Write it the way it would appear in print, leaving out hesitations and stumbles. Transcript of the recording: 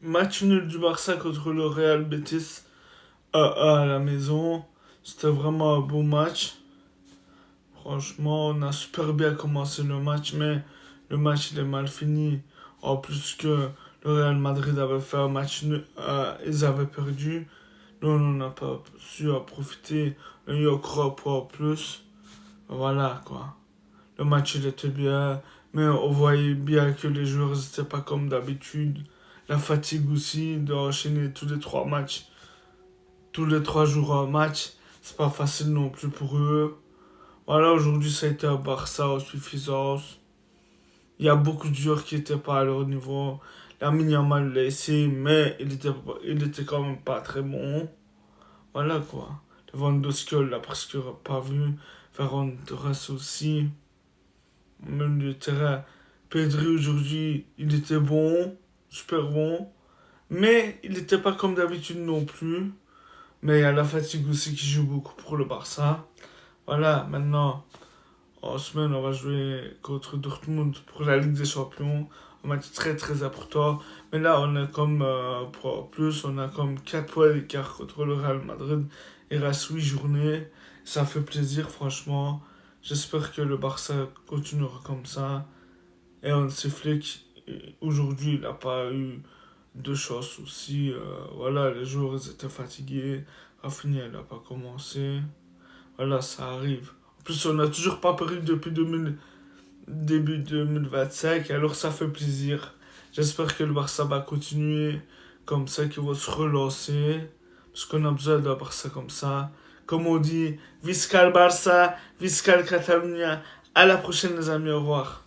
Match nul du Barça contre le Real Betis 1-1 à la maison. C'était vraiment un beau match. Franchement, on a super bien commencé le match, mais le match il est mal fini. En plus que le Real Madrid avait fait un match nul, ils avaient perdu. Nous, on n'a pas su en profiter. On a eu encore un point en plus. Voilà quoi. Le match il était bien, mais on voyait bien que les joueurs n'étaient pas comme d'habitude. La fatigue aussi d'enchaîner tous les trois matchs, tous les 3 jours un match, c'est pas facile non plus pour eux. Voilà, aujourd'hui ça a été un Barça en suffisance. Il y a beaucoup de joueurs qui n'étaient pas à leur niveau. Lamine Yamal l'a essayé, mais il était quand même pas très bon. Voilà quoi. Lewandowski, on l'a presque pas vu. Ferran Torres aussi. Même le terrain. Pedri aujourd'hui, il était bon, super bon. Mais il n'était pas comme d'habitude non plus. Mais il y a la fatigue aussi qui joue beaucoup pour le Barça. Voilà, maintenant, en semaine, on va jouer contre Dortmund pour la Ligue des Champions. Un match très très important. Mais là, on est comme, pour plus, on a comme 4 points d'écart contre le Real Madrid. Il reste 8 journées. Ça fait plaisir, franchement. J'espère que le Barça continuera comme ça. Et on sait Flick, aujourd'hui, il n'a pas eu de chance aussi. Voilà, les joueurs ils étaient fatigués. Rafinha, il n'a pas commencé. Voilà, ça arrive. En plus, on n'a toujours pas perdu depuis début 2025, alors ça fait plaisir. J'espère que le Barça va continuer comme ça, qu'ils vont se relancer. Parce qu'on a besoin d'un Barça comme ça. Comme on dit, Visca le Barça, Visca le Catalunya. À la prochaine, les amis, au revoir.